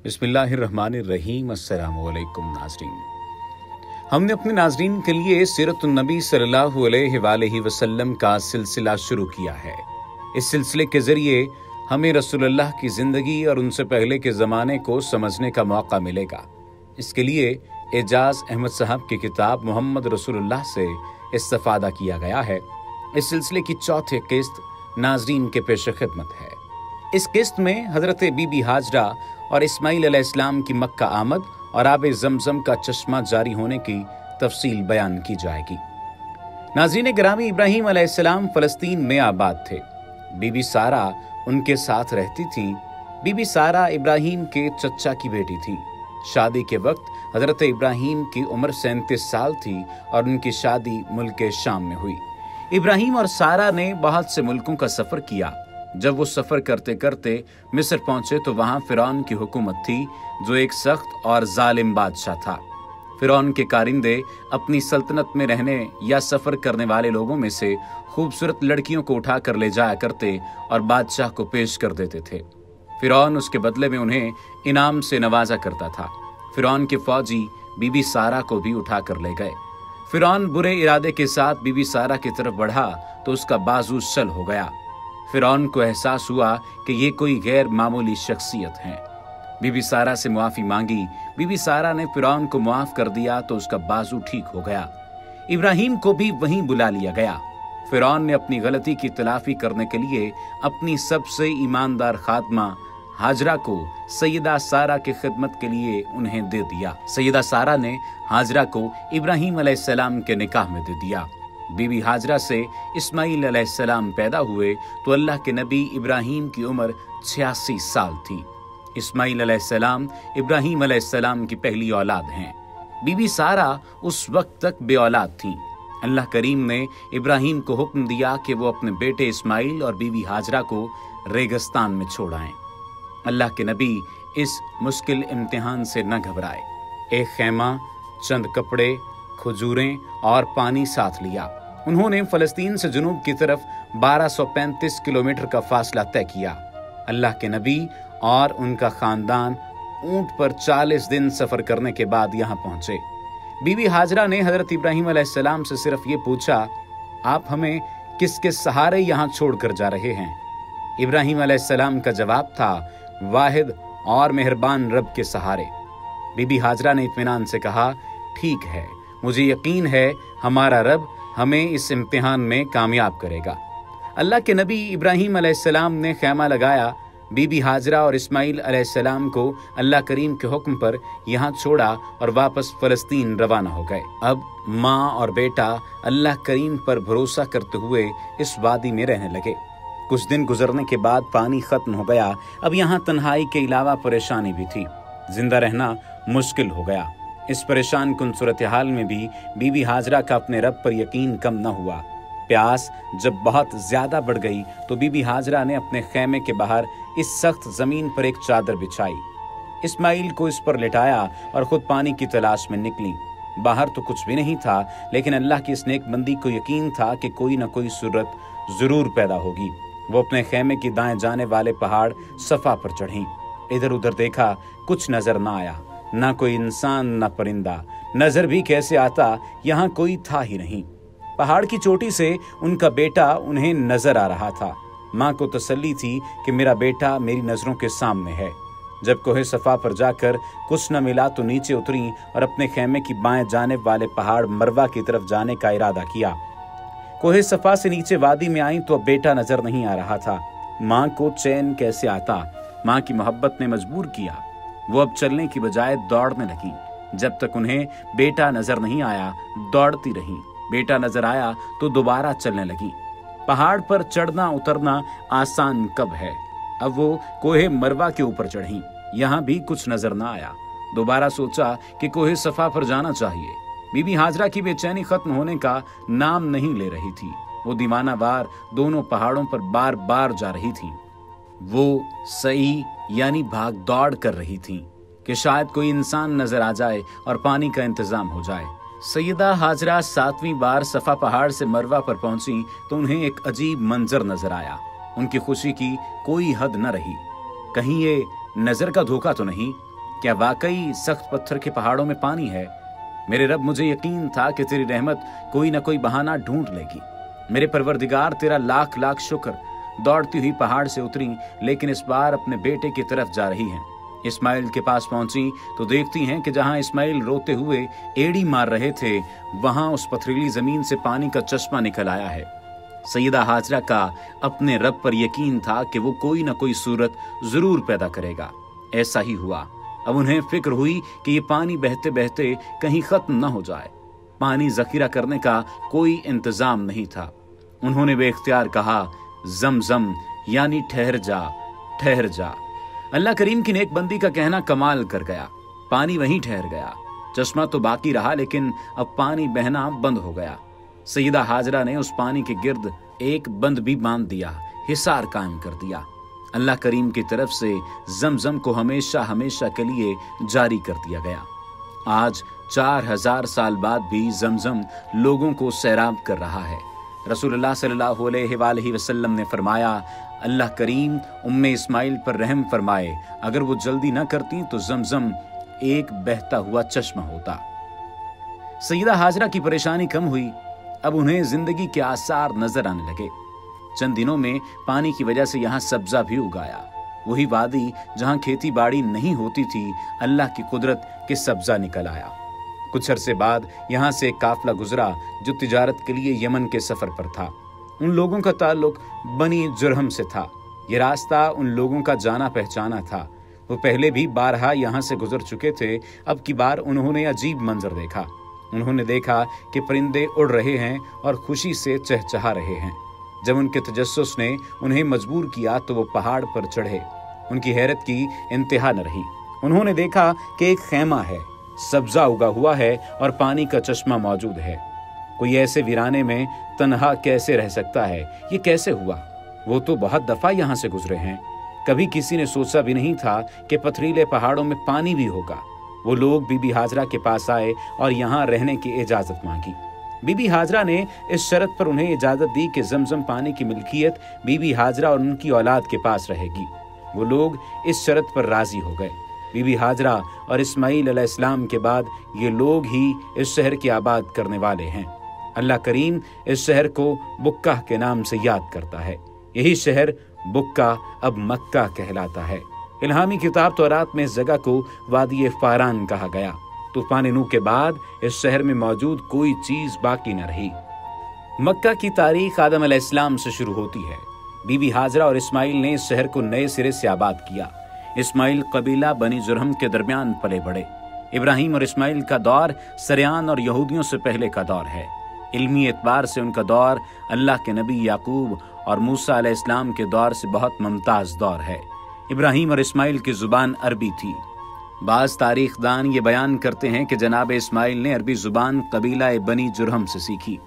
बिस्मिल्लाहिर्रहमानिर्रहीम। अस्सलामु अलैकुम नाज़रीन। हमने अपने नाज़रीन के लिए सीरतुन नबी सल्लल्लाहु अलैहि वसल्लम का सिलसिला शुरू किया है। इस सिलसिले के ज़रिए हमें रसूलुल्लाह की ज़िंदगी और उनसे पहले के ज़माने को समझने का मौका मिलेगा। इसके लिए एजाज़ अहमद साहब की किताब मोहम्मद रसूलुल्लाह से इस्तिफ़ादा किया गया है। इस सिलसिले की चौथी किस्त नाज़रीन के पेश खिदमत है। इस किस्त में हज़रत बीबी हाजरा और इस्माइल अलैहिस्सलाम की मक्का आमद और आब ज़मज़म का चश्मा जारी होने की तफसील बयान की जाएगी। नाज़रीन गिरामी, इब्राहीम अलैहिस्सलाम फ़लस्तीन में आबाद थे। बीबी सारा उनके साथ रहती थीं। बीबी सारा इब्राहीम के चचा की बेटी थीं। शादी के वक्त हज़रत इब्राहीम की उम्र 37 साल थी और उनकी शादी मुल्क शाम में हुई। इब्राहीम और सारा ने बहुत से मुल्कों का सफ़र किया। जब वो सफ़र करते करते मिस्र पहुंचे तो वहाँ फ़िरौन की हुकूमत थी, जो एक सख्त और जालिम बादशाह था। फ़िरौन के कारिंदे अपनी सल्तनत में रहने या सफ़र करने वाले लोगों में से खूबसूरत लड़कियों को उठा कर ले जाया करते और बादशाह को पेश कर देते थे। फ़िरौन उसके बदले में उन्हें इनाम से नवाजा करता था। फ़िरौन के फौजी बीबी सारा को भी उठा कर ले गए। फ़िरौन बुरे इरादे के साथ बीबी सारा की तरफ बढ़ा तो उसका बाजू सल हो गया। फ़िरौन को एहसास हुआ कि ये कोई गैर मामूली शख्सियत है। बीबी सारा से मुआफ़ी मांगी। बीबी सारा ने फ़िरौन को मुआफ़ कर दिया तो उसका बाजू ठीक हो गया। इब्राहीम को भी वहीं बुला लिया गया। फ़िरौन ने अपनी गलती की तलाफ़ी करने के लिए अपनी सबसे ईमानदार खादमा हाजरा को सैयदा सारा की खिदमत के लिए उन्हें दे दिया। सैयदा सारा ने हाजरा को इब्राहीम अलैहिस्सलाम के निकाह में दे दिया। बीबी हाजरा से इस्माइल अलैहिस्सलाम पैदा हुए तो अल्लाह के नबी इब्राहीम की उम्र 86 साल थी। इस्माइल अलैहिस्सलाम इब्राहीम अलैहिस्सलाम की पहली औलाद हैं। बीबी सारा उस वक्त तक बेऔलाद थीं। अल्लाह करीम ने इब्राहीम को हुक्म दिया कि वो अपने बेटे इस्माइल और बीबी हाजरा को रेगिस्तान में छोड़ आएं। अल्लाह के नबी इस मुश्किल इम्तिहान से न घबराए। एक खैमा, चंद कपड़े, खजूरें और पानी साथ लिया। उन्होंने फ़लस्तीन से जुनूब की तरफ 1235 किलोमीटर का फासला तय किया। अल्लाह के नबी और उनका ख़ानदान ऊंट पर 40 दिन सफ़र करने के बाद यहाँ पहुँचे। बीबी हाजरा ने हज़रत इब्राहीम अलैहिस्सलाम से सिर्फ ये पूछा, आप हमें किसके सहारे यहाँ छोड़ कर जा रहे हैं? इब्राहीम अलैहिस्सलाम का जवाब था, वाहिद और मेहरबान रब के सहारे। बीबी हाजरा ने इत्मीनान से कहा, ठीक है, मुझे यकीन है हमारा रब हमें इस इम्तिहान में कामयाब करेगा। अल्लाह के नबी इब्राहीम अलैहिस्सलाम ने खैमा लगाया। बीबी हाजरा और इस्माइल अलैहिस्सलाम को अल्लाह करीम के हुक्म पर यहाँ छोड़ा और वापस फ़लस्तीन रवाना हो गए। अब माँ और बेटा अल्लाह करीम पर भरोसा करते हुए इस वादी में रहने लगे। कुछ दिन गुजरने के बाद पानी खत्म हो गया। अब यहाँ तन्हाई के अलावा परेशानी भी थी। जिंदा रहना मुश्किल हो गया। इस परेशान कुन सूरत हाल में भी बीबी हाजरा का अपने रब पर यकीन कम न हुआ। प्यास जब बहुत ज्यादा बढ़ गई तो बीबी हाजरा ने अपने खैमे के बाहर इस सख्त जमीन पर एक चादर बिछाई। इस्माइल को इस पर लिटाया और खुद पानी की तलाश में निकली। बाहर तो कुछ भी नहीं था, लेकिन अल्लाह की इस नेकबंदी को यकीन था कि कोई न कोई सूरत जरूर पैदा होगी। वो अपने खैमे की दाएं जाने वाले पहाड़ सफा पर चढ़ी। इधर उधर देखा, कुछ नजर न आया। ना कोई इंसान, ना परिंदा। नजर भी कैसे आता, यहाँ कोई था ही नहीं। पहाड़ की चोटी से उनका बेटा उन्हें नजर आ रहा था। माँ को तसल्ली थी कि मेरा बेटा मेरी नजरों के सामने है। जब कोहे सफा पर जाकर कुछ न मिला तो नीचे उतरी और अपने खैमे की बाएं जाने वाले पहाड़ मरवा की तरफ जाने का इरादा किया। कोहे सफा से नीचे वादी में आई तो अब बेटा नजर नहीं आ रहा था। माँ को चैन कैसे आता? माँ की मोहब्बत ने मजबूर किया। वो अब चलने की बजाय दौड़ने लगी। जब तक उन्हें बेटा नजर नहीं आया, दौड़ती रही। बेटा नजर आया तो दोबारा चलने लगी। पहाड़ पर चढ़ना उतरना आसान कब है। अब वो कोहे मरवा के ऊपर चढ़ी। यहाँ भी कुछ नजर न आया। दोबारा सोचा कि कोहे सफा पर जाना चाहिए। बीबी हाजरा की बेचैनी खत्म होने का नाम नहीं ले रही थी। वो दीवाना वार दोनों पहाड़ों पर बार बार जा रही थी। वो सही यानी भाग दौड़ कर रही थी कि शायद कोई इंसान नजर आ जाए और पानी का इंतजाम हो जाए। सैयदा हाजरा 7वीं बार सफा पहाड़ से मरवा पर पहुंची तो उन्हें एक अजीब मंजर नजर आया। उनकी खुशी की कोई हद न रही। कहीं ये नजर का धोखा तो नहीं? क्या वाकई सख्त पत्थर के पहाड़ों में पानी है? मेरे रब, मुझे यकीन था कि तेरी रहमत कोई ना कोई बहाना ढूंढ लेगी। मेरे परवरदिगार, तेरा लाख लाख शुक्र। दौड़ती हुई पहाड़ से उतरी, लेकिन इस बार अपने बेटे की तरफ जा रही हैं। इस्माइल के पास पहुंची तो देखती हैं कि जहां इस्माइल रोते हुए एड़ी मार रहे थे, वहां उस पथरीली जमीन से पानी का चश्मा निकल आया है। सैयदा हाजरा का अपने रब पर यकीन था कि वो कोई ना कोई सूरत जरूर पैदा करेगा। ऐसा ही हुआ। अब उन्हें फिक्र हुई कि ये पानी बहते बहते कहीं खत्म न हो जाए। पानी जखीरा करने का कोई इंतजाम नहीं था। उन्होंने बेख्तियार कहा, ज़म-ज़म, यानी ठहर जा, ठहर जा। अल्लाह करीम की नेकबंदी का कहना कमाल कर गया। पानी वहीं ठहर गया। चश्मा तो बाकी रहा, लेकिन अब पानी बहना बंद हो गया। सैयदा हाजरा ने उस पानी के गिर्द एक बंद भी बांध दिया, हिसार कायम कर दिया। अल्लाह करीम की तरफ से ज़म-ज़म को हमेशा हमेशा के लिए जारी कर दिया गया। आज 4000 साल बाद भी ज़म-ज़म लोगों को सैराब कर रहा है। रसूलुल्लाह सल्लल्लाहु अलैहि वसल्लम ने फरमाया, अल्लाह करीम उम्मे इस्माइल पर रहम फरमाए, अगर वो जल्दी न करती तो ज़म-ज़म एक बहता हुआ चश्मा होता। सैयदा हाजरा की परेशानी कम हुई। अब उन्हें जिंदगी के आसार नजर आने लगे। चंद दिनों में पानी की वजह से यहाँ सब्जा भी उगाया। वही वादी जहाँ खेती बाड़ी नहीं होती थी, अल्लाह की कुदरत के सब्जा निकल आया। कुछ अरसे बाद यहाँ से एक काफिला गुजरा जो तिजारत के लिए यमन के सफर पर था। उन लोगों का ताल्लुक बनी जुरहम से था। ये रास्ता उन लोगों का जाना पहचाना था। वो पहले भी बारहा यहाँ से गुजर चुके थे। अब की बार उन्होंने अजीब मंजर देखा। उन्होंने देखा कि परिंदे उड़ रहे हैं और खुशी से चहचहा रहे हैं। जब उनके तजस्सुस ने उन्हें मजबूर किया तो वो पहाड़ पर चढ़े। उनकी हैरत की इंतहा न रही। उन्होंने देखा कि एक खैमा है, सब्जा उगा हुआ है और पानी का चश्मा मौजूद है। कोई ऐसे वीराने में तन्हा कैसे रह सकता है? ये कैसे हुआ? वो तो बहुत दफा यहाँ से गुजरे हैं। कभी किसी ने सोचा भी नहीं था कि पथरीले पहाड़ों में पानी भी होगा। वो लोग बीबी हाजरा के पास आए और यहाँ रहने की इजाजत मांगी। बीबी हाजरा ने इस शर्त पर उन्हें इजाजत दी कि ज़म-ज़म पानी की मिल्कियत बीबी हाजरा और उनकी औलाद के पास रहेगी। वो लोग इस शर्त पर राजी हो गए। बीबी हाजरा और इस्माइल अलैहिस्सलाम के बाद ये लोग ही इस शहर की आबाद करने वाले हैं। अल्लाह करीम इस शहर को बुक्का के नाम से याद करता है। यही शहर बुक्का अब मक्का कहलाता है। इल्हामी किताब तौरात में इस जगह को वादी फारान कहा गया। तूफान नूह के बाद इस शहर में मौजूद कोई चीज बाकी न रही। मक्का की तारीख आदम अलैहिस्सलाम से शुरू होती है। बीबी हाजरा और इस्माइल ने इस शहर को नए सिरे से आबाद किया। इस्माइल कबीला बनी जुरहम के दरमियान पले बढ़े। इब्राहिम और इस्माइल का दौर सरयान और यहूदियों से पहले का दौर है। इल्मी एतबार से उनका दौर अल्लाह के नबी याकूब और मूसा अलैहिस्सलाम के दौर से बहुत मुमताज दौर है। इब्राहिम और इस्माइल की जुबान अरबी थी। बाज़ तारीखदान ये बयान करते हैं कि जनाब इस्माइल ने अरबी जुबान कबीला बनी जुरहम से सीखी।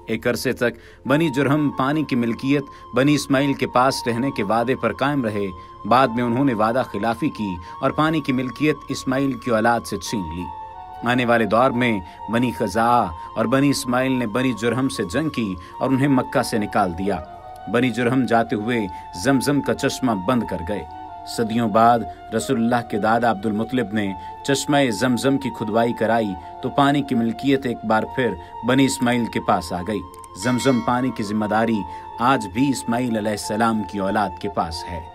एक अरसे तक बनी जुरहम पानी की मिल्कियत बनी इस्माइल के पास रहने के वादे पर कायम रहे। बाद में उन्होंने वादा खिलाफी की और पानी की मिल्कियत इस्माइल की औलाद से छीन ली। आने वाले दौर में बनी खज़ा और बनी इस्माइल ने बनी जुरहम से जंग की और उन्हें मक्का से निकाल दिया। बनी जुरहम जाते हुए ज़म-ज़म का चश्मा बंद कर गए। सदियों बाद रसूलुल्लाह के दादा अब्दुल मुत्तलिब ने चश्मा ज़म-ज़म की खुदवाई कराई तो पानी की मिल्कियत एक बार फिर बनी इस्माइल के पास आ गई। ज़म-ज़म पानी की जिम्मेदारी आज भी इस्माइल अलैहिस्सलाम की औलाद के पास है।